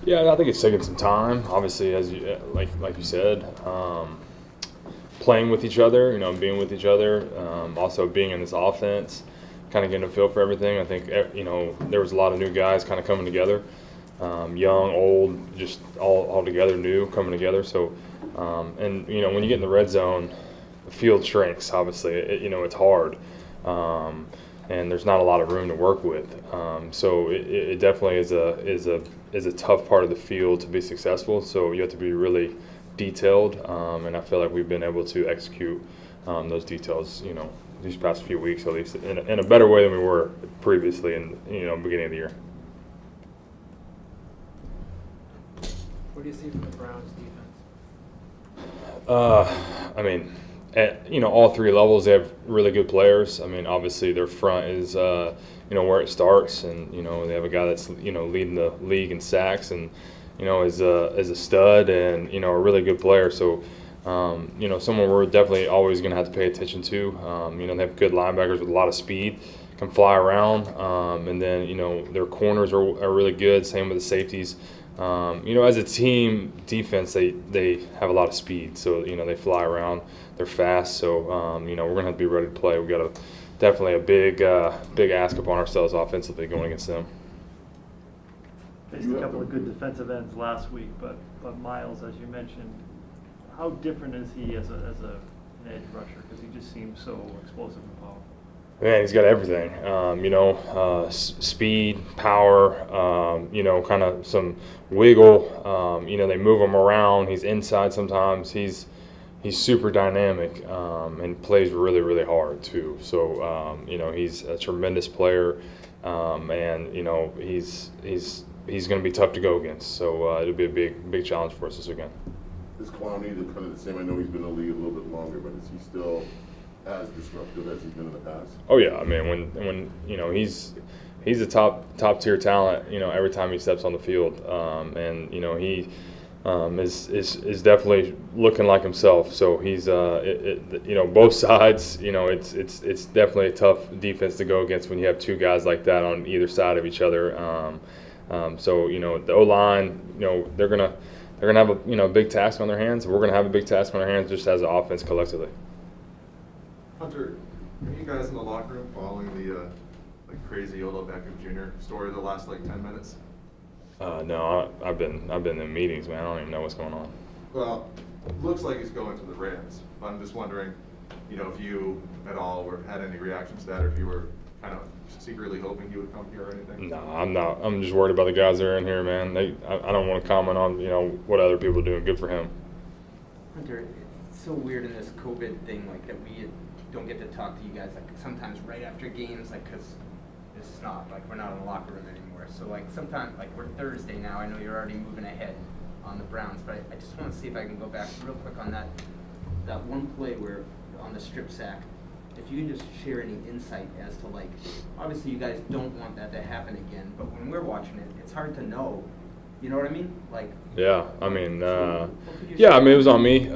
Yeah, I think it's taking some time. Obviously, as you like you said, playing with each other, being with each other, also being in this offense, kind of getting a feel for everything. I think there was a lot of new guys kind of coming together, young, old, just all together, new coming together. So, and when you get in the red zone, the field shrinks. Obviously, it's hard. And there's not a lot of room to work with. So it definitely is a tough part of the field to be successful. So you have to be really detailed, and I feel like we've been able to execute those details, these past few weeks at least, in a better way than we were previously in beginning of the year. What do you see from the Browns defense? I mean, at all three levels, they have really good players. I mean, obviously their front is where it starts, and they have a guy that's leading the league in sacks, and is a stud, and a really good player. So someone we're definitely always going to have to pay attention to. They have good linebackers with a lot of speed, can fly around, and then their corners are really good. Same with the safeties. As a team defense, they have a lot of speed, so they fly around. They're fast, so we're gonna have to be ready to play. We got definitely a big ask upon ourselves offensively going against them. Faced a couple of good defensive ends last week, but Miles, as you mentioned, how different is he as an edge rusher? Because he just seems so explosive and powerful. Man, he's got everything. Speed, power. Kind of some wiggle. They move him around. He's inside sometimes. He's super dynamic and plays really, really hard too. So he's a tremendous player, and he's going to be tough to go against. So it'll be a big challenge for us this weekend. Is Clowney kind of the same? I know he's been in the league a little bit longer, but is he still as disruptive as he's been in the past? Oh yeah, I mean when he's a top tier talent. Every time he steps on the field, and he is definitely looking like himself. So he's both sides. It's definitely a tough defense to go against when you have two guys like that on either side of each other. So the O line, they're gonna have a big task on their hands. We're gonna have a big task on our hands just as an offense collectively. Hunter, are you guys in the locker room following the crazy Odell Beckham Jr. story the last 10 minutes? No, I've been in meetings, man. I don't even know what's going on. Well, looks like he's going to the Rams, but I'm just wondering, if you at all had any reaction to that, or if you were kind of secretly hoping he would come here or anything. No, I'm not. I'm just worried about the guys that are in here, man. I don't want to comment on what other people are doing. Good for him. Hunter, it's so weird in this COVID thing, that we don't get to talk to you guys sometimes right after games, because it's not we're not in the locker room anymore. So sometimes we're Thursday now. I know you're already moving ahead on the Browns, but I just want to see if I can go back real quick on that one play where on the strip sack. If you can just share any insight as to obviously you guys don't want that to happen again, but when we're watching it, it's hard to know. You know what I mean? Yeah, I mean, it was on me.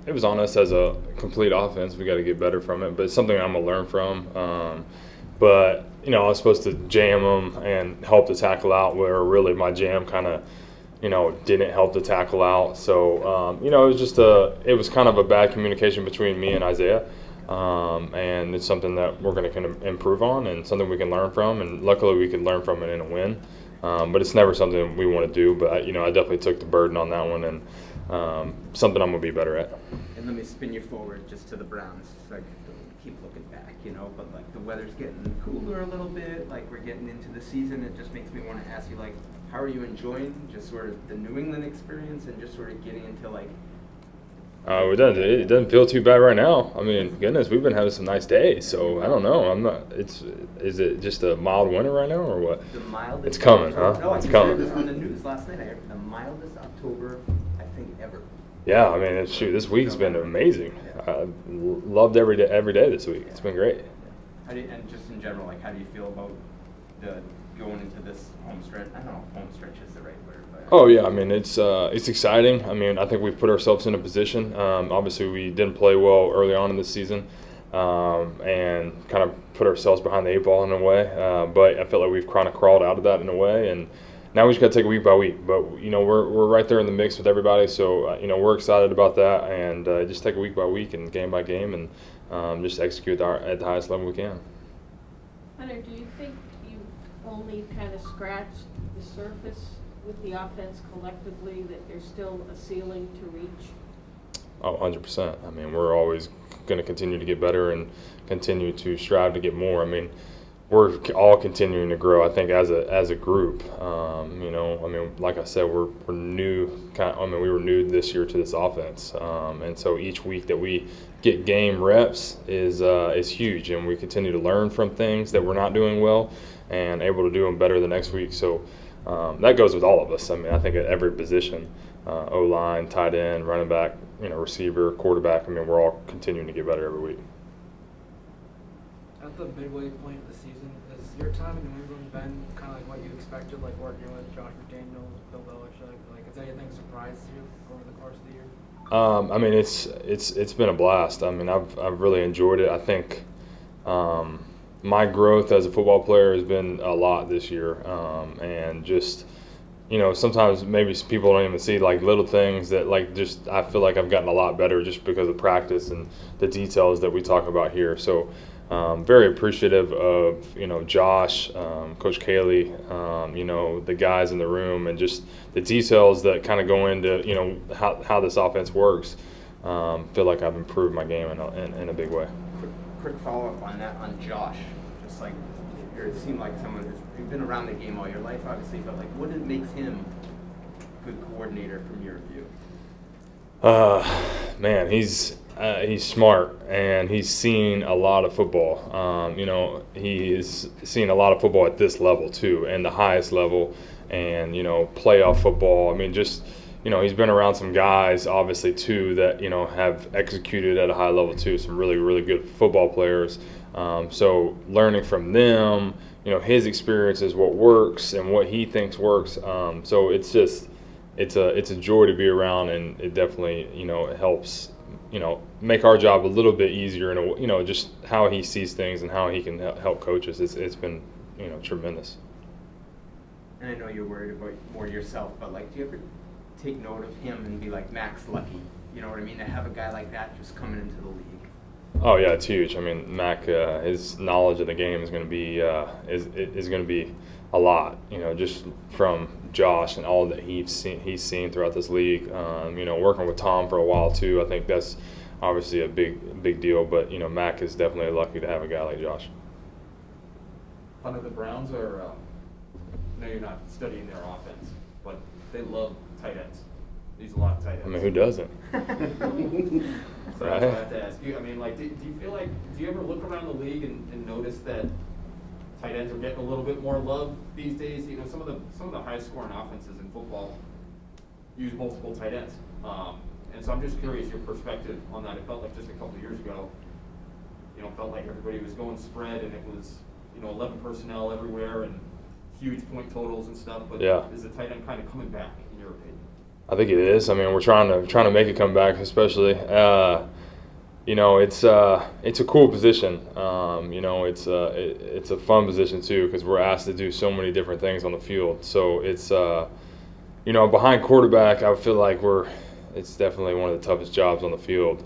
It was on us as a complete offense. We got to get better from it, but it's something I'm gonna learn from. But I was supposed to jam them and help the tackle out, where really my jam kind of, didn't help the tackle out. So it was kind of a bad communication between me and Isaiah, and it's something that we're going to improve on and something we can learn from. And luckily, we can learn from it in a win. But it's never something we want to do. But I definitely took the burden on that one, and something I'm gonna be better at. And let me spin you forward just to the Browns. Keep looking back, but the weather's getting cooler a little bit. We're getting into the season. It just makes me want to ask you, how are you enjoying just sort of the New England experience and just sort of getting into It doesn't feel too bad right now. I mean, goodness, we've been having some nice days. So I don't know. Is it just a mild winter right now or what? The mildest. It's coming, October. huh? No, it's I coming. heard this on the news last night. I heard the mildest October I think ever. Yeah, I mean, this week's been amazing. I loved every day this week. It's been great. And just in general, how do you feel about going into this home stretch? I don't know if home stretch is the right word. But Oh yeah, I mean it's exciting. I mean I think we've put ourselves in a position. Obviously we didn't play well early on in the season, and kind of put ourselves behind the eight ball in a way. But I feel like we've kind of crawled out of that in a way, and now we just got to take it week by week. But you know, we're right there in the mix with everybody, so you know, we're excited about that, and just take it week by week and game by game, and just execute at the highest level we can. Hunter, do you think you've only kind of scratched the surface with the offense collectively, that there's still a ceiling to reach? Oh, 100%. I mean, we're always going to continue to get better and continue to strive to get more. I mean, we're all continuing to grow, I think, as a group. You know, I mean, like I said, we're new. We were new this year to this offense, and so each week that we get game reps is huge, and we continue to learn from things that we're not doing well, and able to do them better the next week. So that goes with all of us. I mean, I think at every position, O-line, tight end, running back, you know, receiver, quarterback. I mean, we're all continuing to get better every week. At the midway point of the season, has your time in New England been kind of like what you expected, like working with Josh McDaniels, Bill Belichick? Like, has anything surprised you over the course of the year? I mean, it's been a blast. I mean, I've really enjoyed it. I think my growth as a football player has been a lot this year, and just, you know, sometimes maybe people don't even see like little things that like just I feel like I've gotten a lot better just because of practice and the details that we talk about here. So very appreciative of, you know, Josh, Coach Cayley, you know, the guys in the room, and just the details that kind of go into, you know, how this offense works. Feel like I've improved my game in a big way. Quick follow-up on that, on Josh. Just like, it seemed like someone who's been around the game all your life, obviously, but like, what makes him a good coordinator from your view? Man, he's smart, and he's seen a lot of football. You know, he's seen a lot of football at this level too, and the highest level, and, you know, playoff football. I mean, just, you know, he's been around some guys, obviously, too, that, you know, have executed at a high level, too, some really, really good football players. So learning from them, you know, his experiences, what works and what he thinks works. So it's just, it's a joy to be around, and it definitely, you know, it helps, you know, make our job a little bit easier, and, you know, just how he sees things and how he can help coaches. It's been, you know, tremendous. And I know you're worried about more yourself, but like, do you ever take note of him and be like, Mac's lucky, you know what I mean, to have a guy like that just coming into the league? Oh yeah, it's huge. I mean, Mac, his knowledge of the game is going to be is going to be a lot. You know, just from Josh and all that he's seen throughout this league. You know, working with Tom for a while too. I think that's obviously a big deal. But you know, Mac is definitely lucky to have a guy like Josh. Hunter, the Browns are. I know you're not studying their offense, but they love tight ends. They use a lot of tight ends. I mean, who doesn't? So Right. I have to ask you. I mean, like, do you feel like, do you ever look around the league and notice that tight ends are getting a little bit more love these days? You know, some of the highest scoring offenses in football use multiple tight ends. And so I'm just curious your perspective on that. It felt like just a couple of years ago, you know, felt like everybody was going spread, and it was, you know, 11 personnel everywhere and huge point totals and stuff. But Yeah. is the tight end kind of coming back, in your opinion? I think it is. I mean, we're trying to make it come back, especially. You know, it's a cool position. You know, it's a fun position too, because we're asked to do so many different things on the field. So it's you know, behind quarterback, I feel like it's definitely one of the toughest jobs on the field.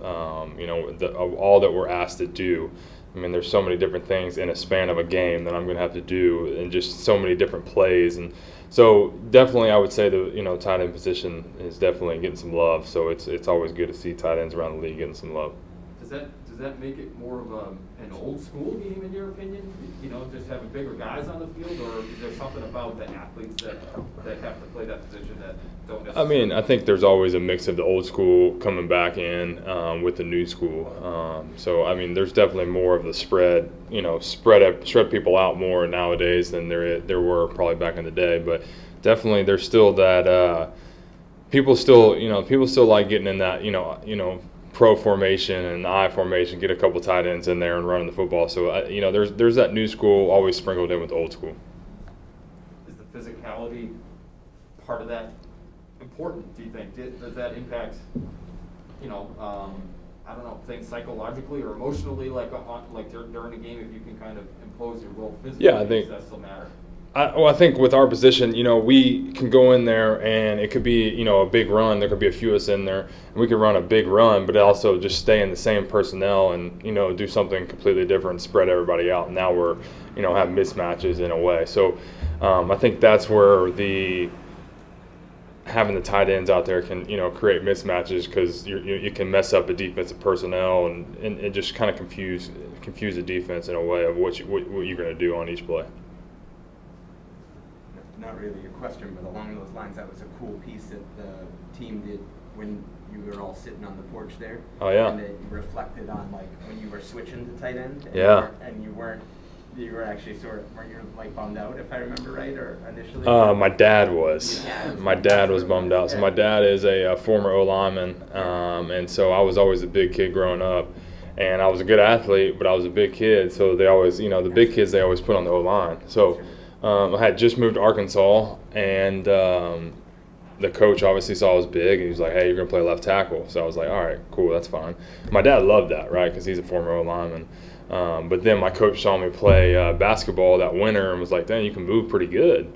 You know, of all that we're asked to do. I mean, there's so many different things in a span of a game that I'm going to have to do, and just so many different plays. And so definitely I would say the, you know, tight end position is definitely getting some love. So it's always good to see tight ends around the league getting some love. Does that make it more of an old school game, in your opinion? You know, just having bigger guys on the field, or is there something about the athletes that have to play that position that don't necessarily? I mean, I think there's always a mix of the old school coming back in with the new school. So I mean, there's definitely more of the spread. You know, spread people out more nowadays than there were probably back in the day. But definitely, there's still that people still like getting in that you know. Pro formation and I formation, get a couple tight ends in there and running the football. So you know, there's that new school always sprinkled in with the old school. Is the physicality part of that important, do you think? Does that impact, you know, I don't know, things psychologically or emotionally, like during a game, if you can kind of impose your will physically? Yeah, I think. Does that still matter? I think with our position, we can go in there and it could be, a big run. There could be a few of us in there, and we could run a big run, but also just stay in the same personnel and, do something completely different, spread everybody out. And now we're, have mismatches in a way. So I think that's where having the tight ends out there can, create mismatches because you can mess up the defensive personnel and it just kind of confuse the defense in a way of what you're going to do on each play. Not really a question, but along those lines, that was a cool piece that the team did when you were all sitting on the porch there. Oh, yeah. And it reflected on like when you were switching to tight end. And Yeah. You were actually weren't you like bummed out if I remember right, or initially? My dad was. Yeah. My dad was bummed out. So my dad is a former O lineman, and so I was always a big kid growing up. And I was a good athlete, but I was a big kid. So they always, the big kids they always put on the O line. So I had just moved to Arkansas, and the coach obviously saw I was big, and he was like, "Hey, you're gonna play left tackle." So I was like, "All right, cool, that's fine." My dad loved that, right, because he's a former O lineman. But then my coach saw me play basketball that winter and was like, "Dang, you can move pretty good.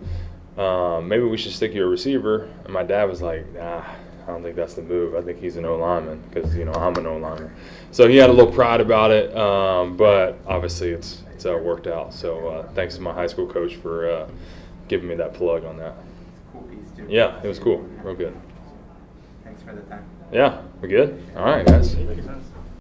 Maybe we should stick you a receiver." And my dad was like, "Nah, I don't think that's the move. I think he's an O lineman because I'm an O lineman." So he had a little pride about it, but obviously it's worked out. So thanks to my high school coach for giving me that plug on that. It's a cool piece too. Yeah, it was cool. Real good. Thanks for the time. Yeah, we good? All right, guys. Makes sense.